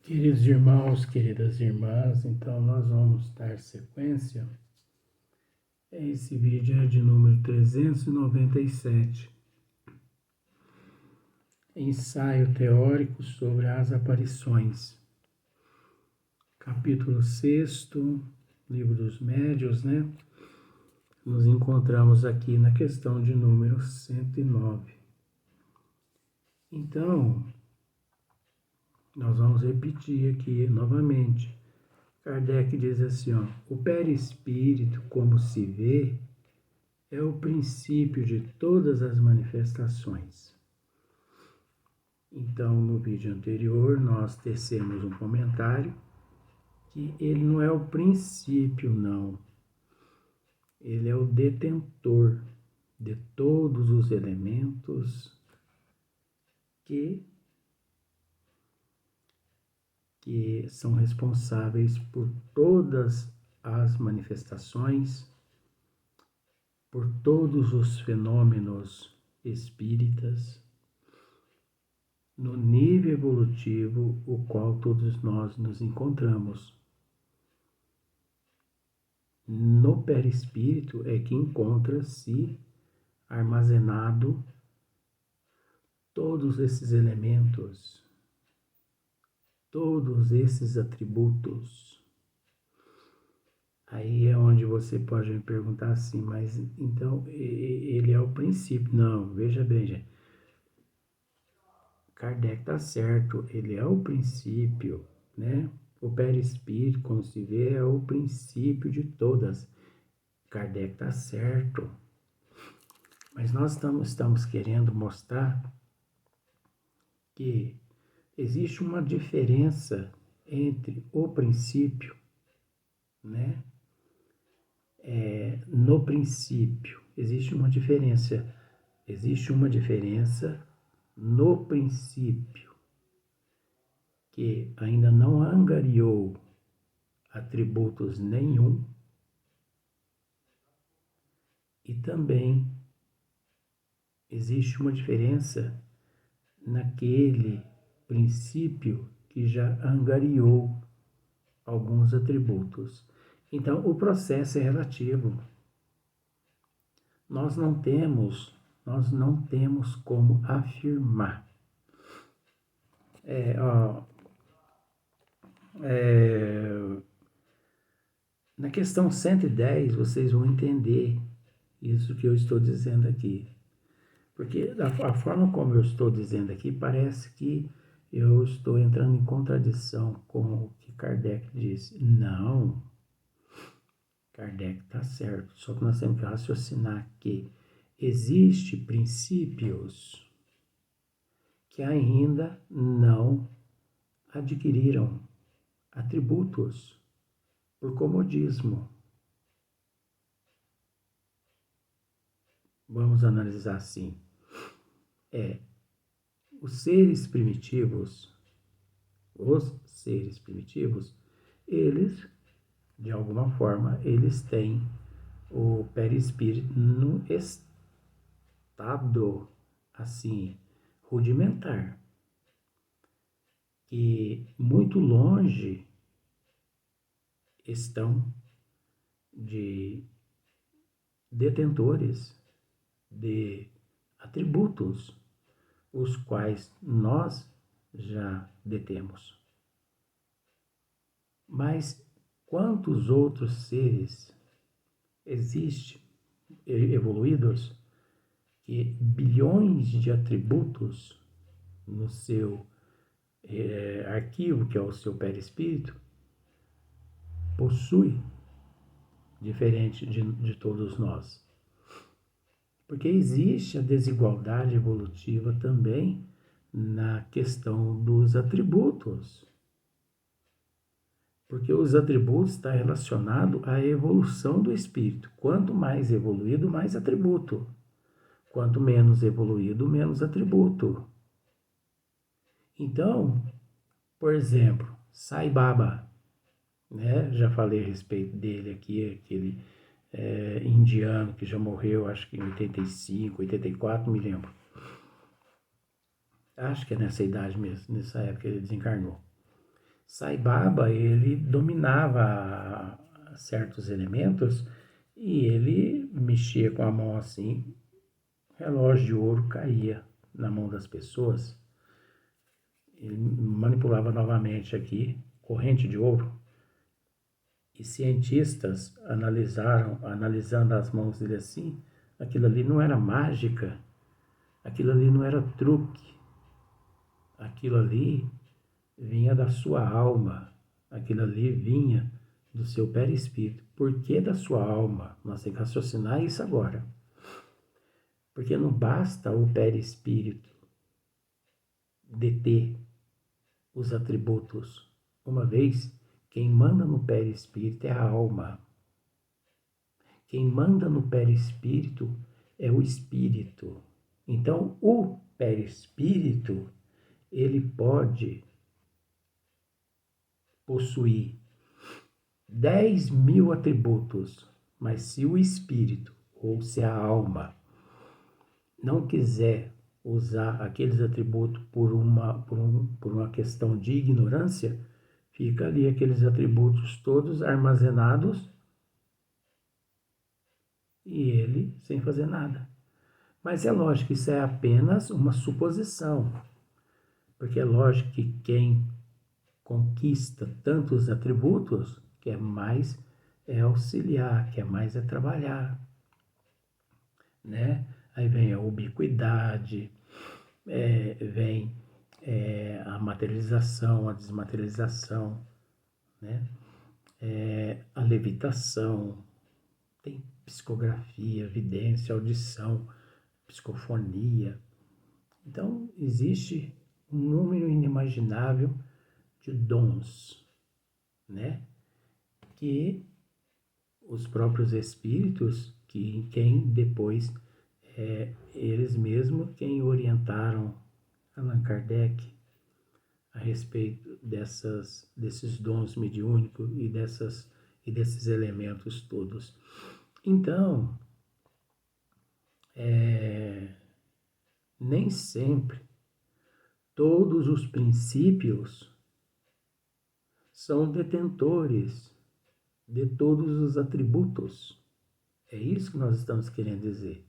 Queridos irmãos, queridas irmãs, então nós vamos dar sequência a esse vídeo de número 397, ensaio teórico sobre as aparições, capítulo 6º, livro dos médiuns, né? Nos encontramos aqui na questão de número 109. Então, nós vamos repetir aqui novamente. Kardec diz assim, ó, o perispírito, como se vê, é o princípio de todas as manifestações. Então, no vídeo anterior, nós tecemos um comentário que ele não é o princípio, não. Ele é o detentor de todos os elementos que são responsáveis por todas as manifestações, por todos os fenômenos espíritas, no nível evolutivo o qual todos nós nos encontramos. No perispírito é que encontra-se armazenado todos esses elementos, todos esses atributos. Aí é onde você pode me perguntar assim, mas então ele é o princípio? Não, veja bem, gente. Kardec está certo, ele é o princípio, né? O perispírito, como se vê, é o princípio de todas. Kardec está certo. Mas nós estamos querendo mostrar que existe uma diferença entre o princípio, né? No princípio, existe uma diferença no princípio, que ainda não angariou atributos nenhum, e também existe uma diferença naquele princípio que já angariou alguns atributos. Então, o processo é relativo. Nós não temos como afirmar. Na questão 110, vocês vão entender isso que eu estou dizendo aqui. Porque a forma como eu estou dizendo aqui, parece que eu estou entrando em contradição com o que Kardec disse. Não, Kardec está certo. Só que nós temos que raciocinar que existem princípios que ainda não adquiriram atributos por comodismo. Vamos analisar assim. Os seres primitivos, eles, de alguma forma, eles têm o perispírito num estado, assim, rudimentar, que muito longe estão de detentores de atributos, os quais nós já detemos. Mas quantos outros seres existem evoluídos que bilhões de atributos no seu arquivo, que é o seu perispírito, possui, diferente de todos nós? Porque existe a desigualdade evolutiva também na questão dos atributos. Porque os atributos estão relacionados à evolução do espírito. Quanto mais evoluído, mais atributo. Quanto menos evoluído, menos atributo. Então, por exemplo, Sai Baba, né? Já falei a respeito dele aqui, aquele indiano que já morreu, acho que em 85, 84, me lembro. Acho que é nessa idade mesmo, nessa época ele desencarnou. Sai Baba, ele dominava certos elementos e ele mexia com a mão assim, relógio de ouro caía na mão das pessoas. Ele manipulava novamente aqui, corrente de ouro. E cientistas analisando as mãos dele assim, aquilo ali não era mágica, aquilo ali não era truque, aquilo ali vinha da sua alma, aquilo ali vinha do seu perispírito. Por que da sua alma? Nós temos que raciocinar isso agora. Porque não basta o perispírito deter os atributos. Uma vez, quem manda no perispírito é a alma. Quem manda no perispírito é o espírito. Então, o perispírito, ele pode possuir 10.000 atributos, mas se o espírito, ou se a alma, não quiser usar aqueles atributos por uma questão de ignorância, fica ali aqueles atributos todos armazenados e ele sem fazer nada. Mas é lógico que isso é apenas uma suposição, porque é lógico que quem conquista tantos atributos quer mais é auxiliar, quer mais é trabalhar, né? Aí vem a ubiquidade, vem a materialização, a desmaterialização, né? A levitação, tem psicografia, vidência, audição, psicofonia. Então, existe um número inimaginável de dons, né? Que os próprios espíritos, que quem depois, eles mesmos quem orientaram Allan Kardec a respeito desses dons mediúnicos e desses elementos todos. Então, nem sempre todos os princípios são detentores de todos os atributos. É isso que nós estamos querendo dizer.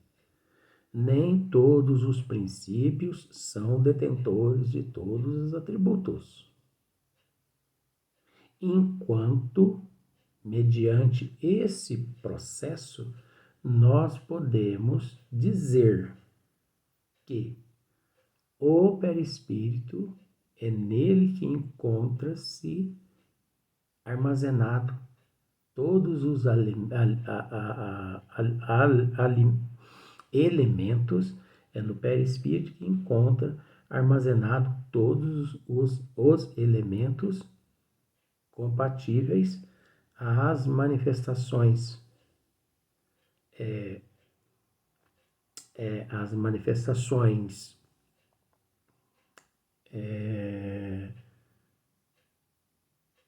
Nem todos os princípios são detentores de todos os atributos. Enquanto, mediante esse processo, nós podemos dizer que o perispírito é nele que encontra-se armazenado todos os elementos, é no perispírito que encontra armazenado todos os elementos compatíveis às manifestações, as manifestações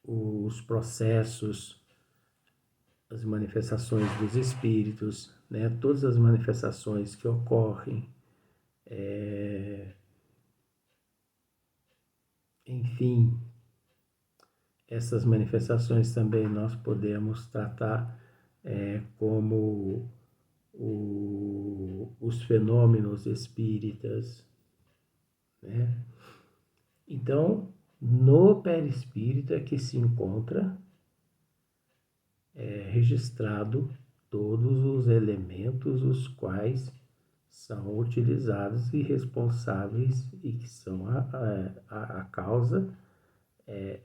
os processos, as manifestações dos espíritos, né? Todas as manifestações que ocorrem, enfim, essas manifestações também nós podemos tratar como os fenômenos espíritas, né? Então, no perispírito é que se encontra registrado todos os elementos os quais são utilizados e responsáveis e que são a causa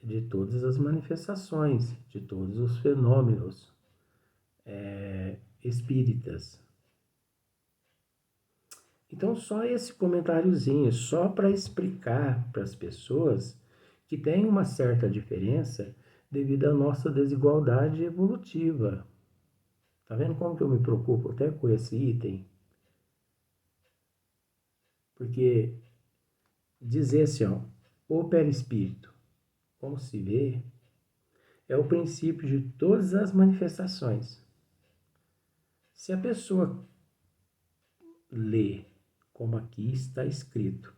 de todas as manifestações, de todos os fenômenos espíritas. Então, só esse comentáriozinho, só para explicar para as pessoas que tem uma certa diferença devido à nossa desigualdade evolutiva. Tá vendo como que eu me preocupo até com esse item? Porque dizer assim, ó, o perispírito, como se vê, é o princípio de todas as manifestações. Se a pessoa lê como aqui está escrito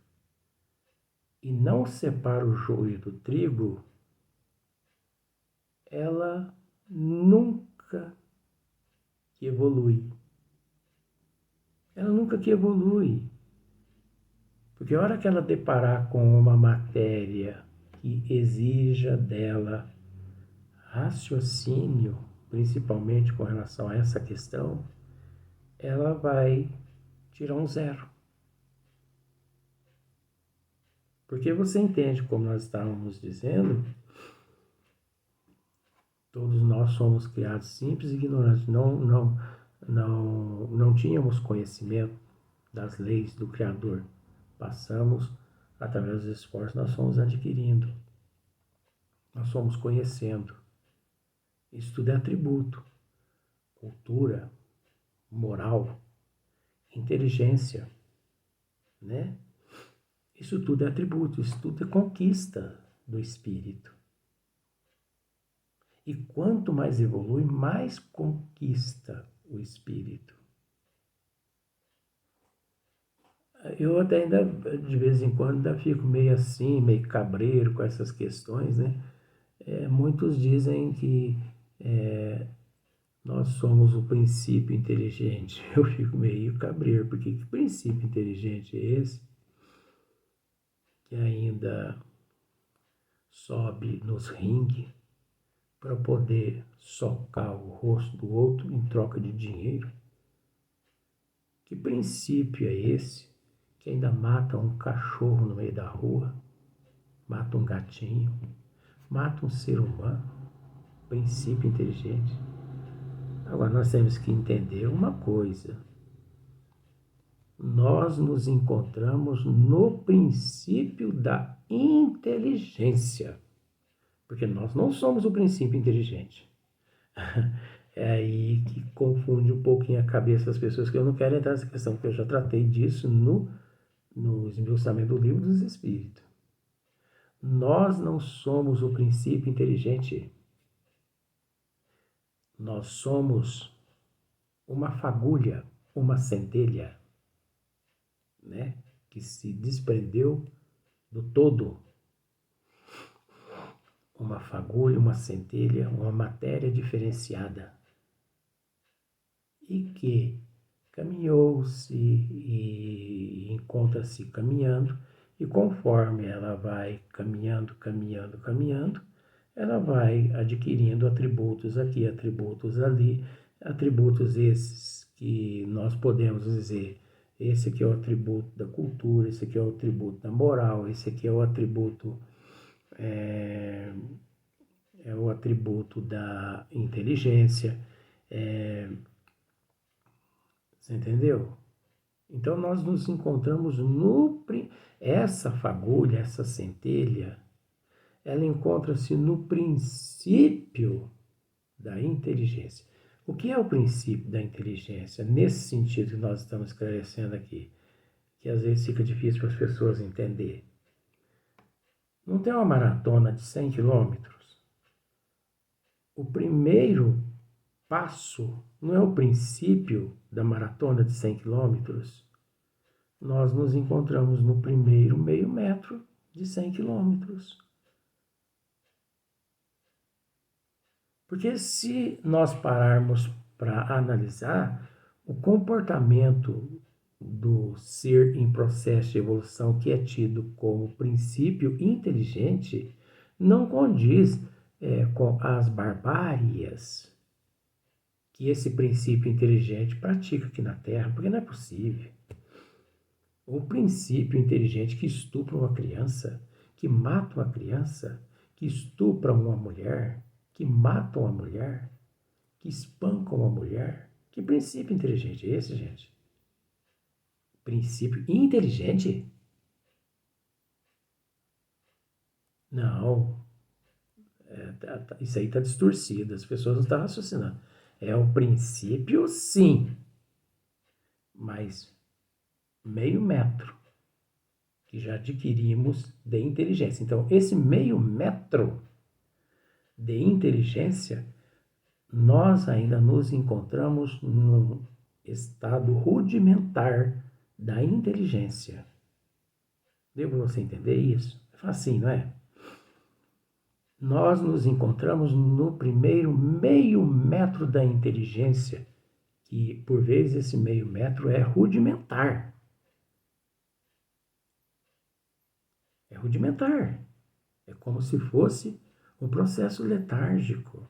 e não separa o joio do trigo, ela nunca que evolui. Ela nunca que evolui. Porque a hora que ela deparar com uma matéria que exija dela raciocínio, principalmente com relação a essa questão, ela vai tirar um zero. Porque você entende, como nós estávamos dizendo, todos nós somos criados simples e ignorantes. Não tínhamos conhecimento das leis do Criador. Passamos, através dos esforços, nós fomos adquirindo. Nós fomos conhecendo. Isso tudo é atributo. Cultura, moral, inteligência, né? Isso tudo é atributo, isso tudo é conquista do espírito. E quanto mais evolui, mais conquista o espírito. Eu até ainda, de vez em quando, ainda fico meio assim, meio cabreiro com essas questões, né? Muitos dizem que nós somos o princípio inteligente. Eu fico meio cabreiro, porque que princípio inteligente é esse que ainda sobe nos ringue para poder socar o rosto do outro em troca de dinheiro? Que princípio é esse que ainda mata um cachorro no meio da rua, mata um gatinho, mata um ser humano? Princípio inteligente. Agora nós temos que entender uma coisa. Nós nos encontramos no princípio da inteligência, porque nós não somos o princípio inteligente. É aí que confunde um pouquinho a cabeça das pessoas, que eu não quero entrar nessa questão, porque eu já tratei disso no esmiuçamento do Livro dos Espíritos. Nós não somos o princípio inteligente. Nós somos uma fagulha, uma centelha, né, que se desprendeu do todo. Uma fagulha, uma centelha, uma matéria diferenciada. E que caminhou-se e encontra-se caminhando, e conforme ela vai caminhando, ela vai adquirindo atributos aqui, atributos ali, atributos esses que nós podemos dizer, esse aqui é o atributo da cultura, esse aqui é o atributo da moral, esse aqui é o atributo o atributo da inteligência. Você entendeu? Então nós nos encontramos essa fagulha, essa centelha, ela encontra-se no princípio da inteligência. O que é o princípio da inteligência? Nesse sentido que nós estamos esclarecendo aqui, que às vezes fica difícil para as pessoas entender. Não tem uma maratona de 100 quilômetros? O primeiro passo não é o princípio da maratona de 100 quilômetros? Nós nos encontramos no primeiro meio metro de 100 quilômetros. Porque se nós pararmos para analisar o comportamento do ser em processo de evolução, que é tido como princípio inteligente, não condiz com as barbáries que esse princípio inteligente pratica aqui na Terra, porque não é possível. O princípio inteligente que estupra uma criança, que mata uma criança, que estupra uma mulher, que mata uma mulher, que espanca uma mulher. Que princípio inteligente é esse, gente? Princípio inteligente? Não. Isso aí está distorcido, as pessoas não estão raciocinando. É o princípio, sim, mas meio metro que já adquirimos de inteligência. Então, esse meio metro de inteligência, nós ainda nos encontramos num estado rudimentar da inteligência. Deu para você entender isso? É facinho, não é? nós nos encontramos no primeiro meio metro da inteligência, que por vezes esse meio metro é rudimentar. É rudimentar. É como se fosse um processo letárgico.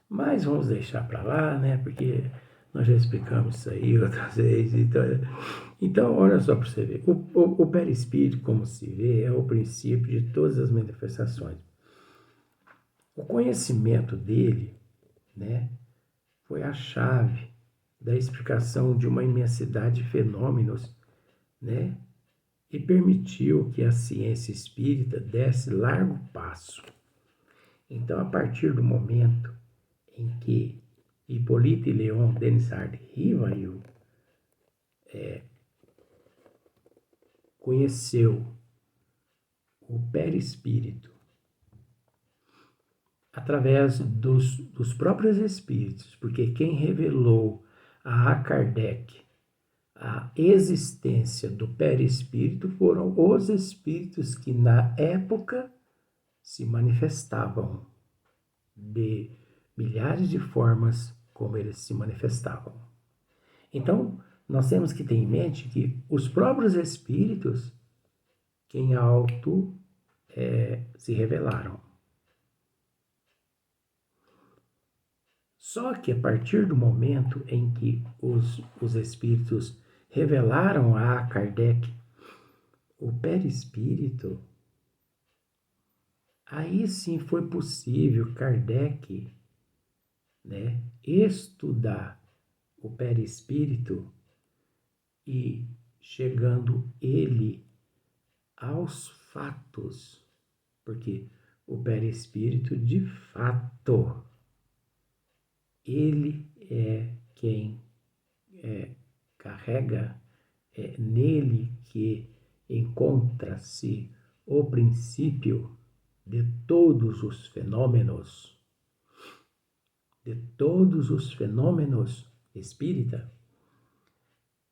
Mas vamos deixar para lá, né? Porque nós já explicamos isso aí outras vezes. Então olha só para você ver. O perispírito, como se vê, é o princípio de todas as manifestações. O conhecimento dele, né, foi a chave da explicação de uma imensidade de fenômenos, né, e permitiu que a ciência espírita desse largo passo. Então, a partir do momento em que Hippolyte Léon Denisard Rivail conheceu o perispírito através dos próprios espíritos, porque quem revelou a Kardec a existência do perispírito foram os espíritos que na época se manifestavam de milhares de formas como eles se manifestavam. Então, nós temos que ter em mente que os próprios espíritos que em alto se revelaram. Só que a partir do momento em que os espíritos revelaram a Kardec o perispírito, aí sim foi possível Kardec, né, estudar o perispírito e chegando ele aos fatos, porque o perispírito de fato ele é quem carrega, é nele que encontra-se o princípio de todos os fenômenos, espírita.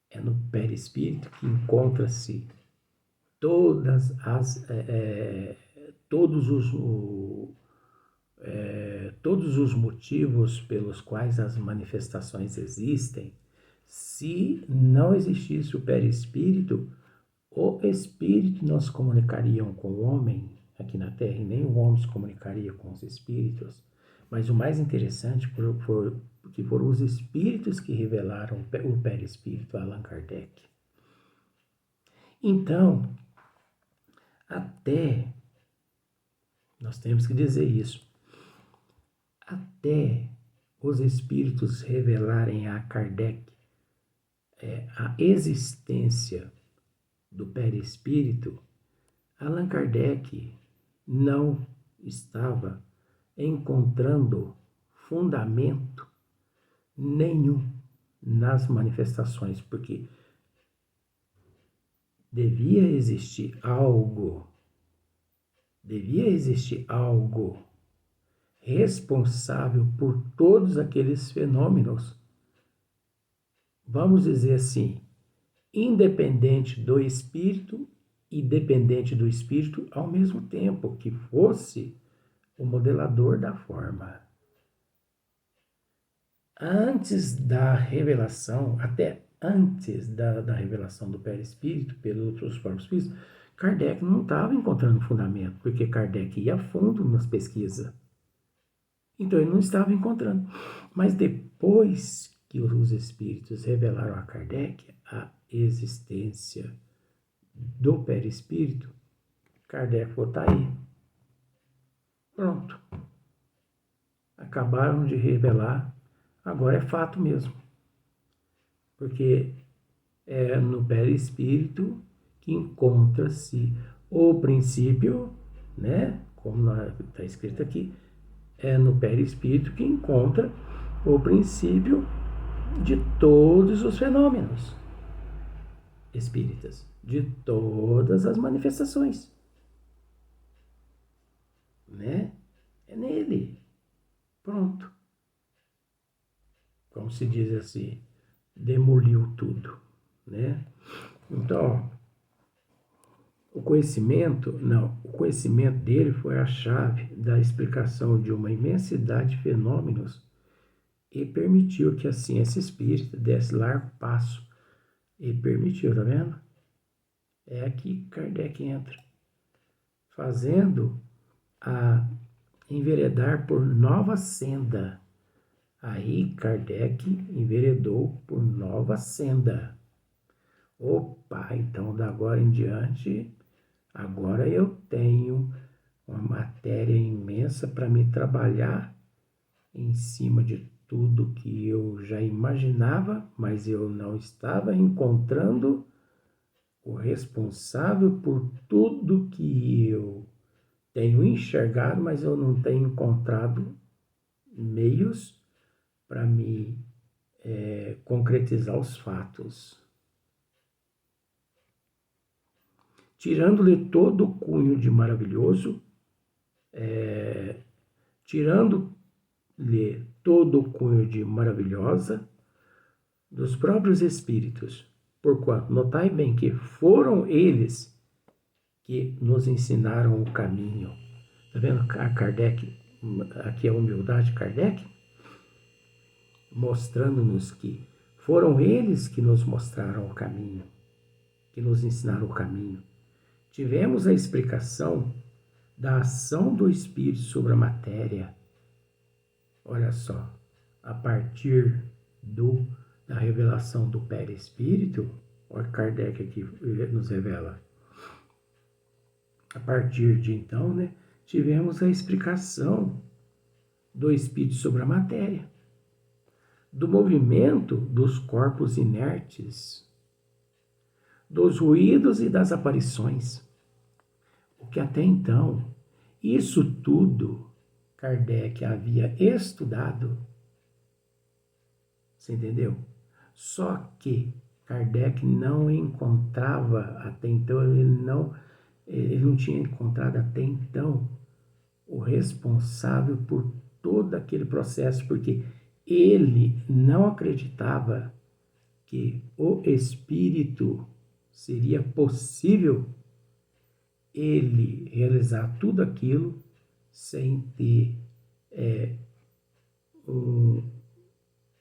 É no perispírito que encontra-se todas as todos os motivos pelos quais as manifestações existem. Se não existisse o perispírito, o espírito não se comunicaria com o homem aqui na Terra, e nem o homem se comunicaria com os espíritos. Mas o mais interessante foi que foram os espíritos que revelaram o perispírito a Allan Kardec. Então, até, nós temos que dizer isso, até os espíritos revelarem a Kardec a existência do perispírito, Allan Kardec não estava encontrando fundamento nenhum nas manifestações, porque devia existir algo responsável por todos aqueles fenômenos, vamos dizer assim, independente do espírito e dependente do espírito ao mesmo tempo, que fosse o modelador da forma. Antes da revelação, até antes da revelação do perispírito pelos próprios espíritos, Kardec não estava encontrando fundamento, porque Kardec ia a fundo nas pesquisas. Então ele não estava encontrando. Mas depois que os espíritos revelaram a Kardec a existência do perispírito, Kardec falou, tá aí. Pronto. Acabaram de revelar, agora é fato mesmo. Porque é no perispírito que encontra-se o princípio, né? Como está escrito aqui, é no perispírito que encontra o princípio de todos os fenômenos espíritas, de todas as manifestações, né? É nele. Pronto. Como se diz assim, demoliu tudo, né? Então, o conhecimento dele foi a chave da explicação de uma imensidade de fenômenos e permitiu que a ciência espírita desse largo passo. E permitiu, tá vendo? É aqui que Kardec entra, fazendo a enveredar por nova senda. Aí Kardec enveredou por nova senda. Opa, então da agora em diante, agora eu tenho uma matéria imensa para me trabalhar em cima de tudo que eu já imaginava, mas eu não estava encontrando o responsável por tudo que eu tenho enxergado, mas eu não tenho encontrado meios para me concretizar os fatos. Tirando-lhe todo o cunho de maravilhoso, tirando-lhe todo o cunho de maravilhosa dos próprios espíritos, porquanto notai bem que foram eles que nos ensinaram o caminho. Está vendo a Kardec, aqui a humildade de Kardec, mostrando-nos que foram eles que nos mostraram o caminho, que nos ensinaram o caminho. Tivemos a explicação da ação do Espírito sobre a matéria. Olha só, a partir da revelação do perispírito, olha Kardec aqui nos revela. A partir de então, tivemos a explicação do Espírito sobre a matéria, do movimento dos corpos inertes, dos ruídos e das aparições. O que até então, isso tudo, Kardec havia estudado. Você entendeu? Só que Kardec não encontrava até então, ele não tinha encontrado até então o responsável por todo aquele processo, porque ele não acreditava que o espírito seria possível ele realizar tudo aquilo sem ter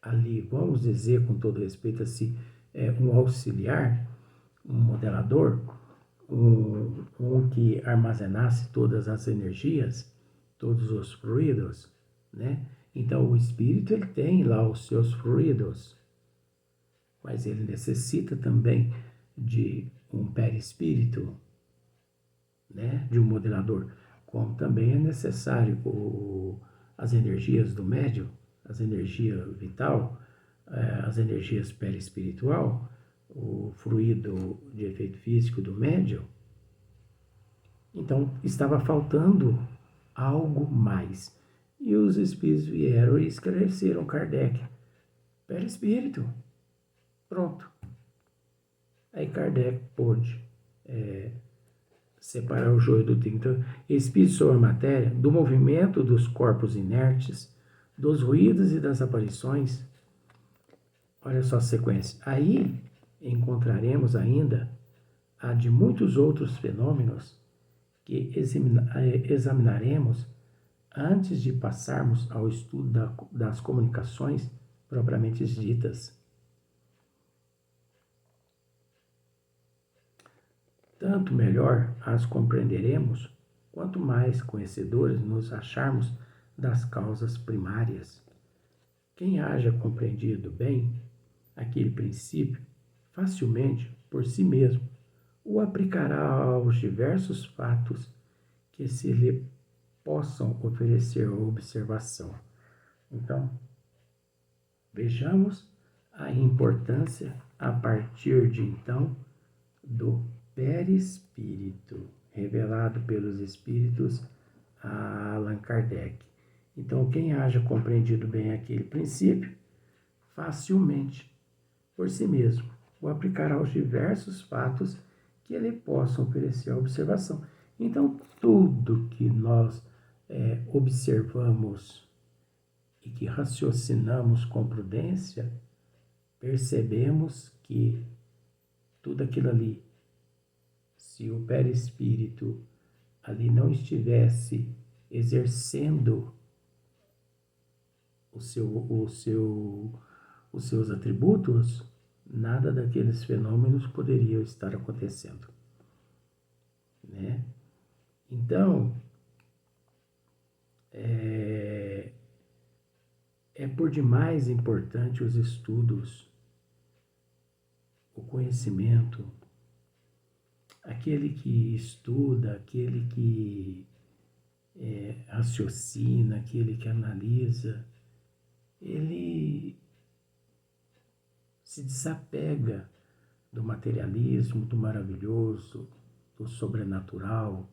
ali, vamos dizer com todo respeito assim, um auxiliar, um modelador, um que armazenasse todas as energias, todos os fluidos, né? Então o espírito ele tem lá os seus fluidos, mas ele necessita também de um perispírito, né? De um modelador, como também é necessário as energias do médium, as energias vital, as energias perispiritual, o fluido de efeito físico do médium. Então, estava faltando algo mais. E os espíritos vieram e esclareceram Kardec. Perispírito. Pronto. Aí Kardec pôde separar o joio do trigo. Então, espírito sobre a matéria, do movimento dos corpos inertes, dos ruídos e das aparições. Olha só a sequência. Aí encontraremos ainda a de muitos outros fenômenos que examinaremos antes de passarmos ao estudo das comunicações propriamente ditas. Tanto melhor as compreenderemos, quanto mais conhecedores nos acharmos das causas primárias. Quem haja compreendido bem aquele princípio, facilmente, por si mesmo, o aplicará aos diversos fatos que se lhe possam oferecer observação. Então, vejamos a importância, a partir de então, do perispírito, revelado pelos espíritos a Allan Kardec. Então, quem haja compreendido bem aquele princípio, facilmente, por si mesmo, o aplicará aos diversos fatos que lhe possam oferecer a observação. Então, tudo que nós observamos e que raciocinamos com prudência, percebemos que tudo aquilo ali, se o perispírito ali não estivesse exercendo os seus atributos, nada daqueles fenômenos poderiam estar acontecendo, né? Então, é por demais importante os estudos, o conhecimento. Aquele que estuda, aquele que raciocina, aquele que analisa, ele se desapega do materialismo, do maravilhoso, do sobrenatural,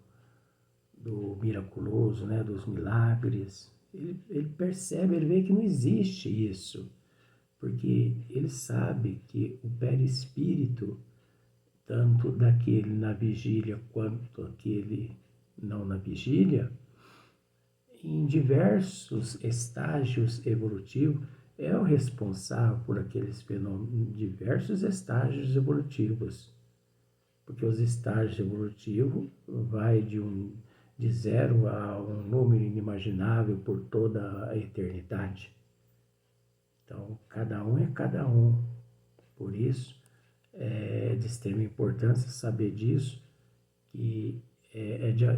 do miraculoso, né, dos milagres. Ele percebe, ele vê que não existe isso, porque ele sabe que o perispírito, tanto daquele na vigília quanto aquele não na vigília, em diversos estágios evolutivos, é o responsável por aqueles fenômenos, diversos estágios evolutivos. Porque os estágios evolutivos vai de 0 a um número inimaginável por toda a eternidade. Então, cada um é cada um. Por isso, é de extrema importância saber disso, que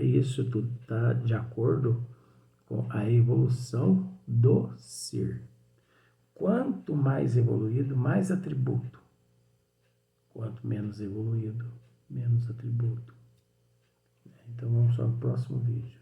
isso tudo está de acordo com a evolução do ser. Quanto mais evoluído, mais atributo. Quanto menos evoluído, menos atributo. Então vamos para o próximo vídeo.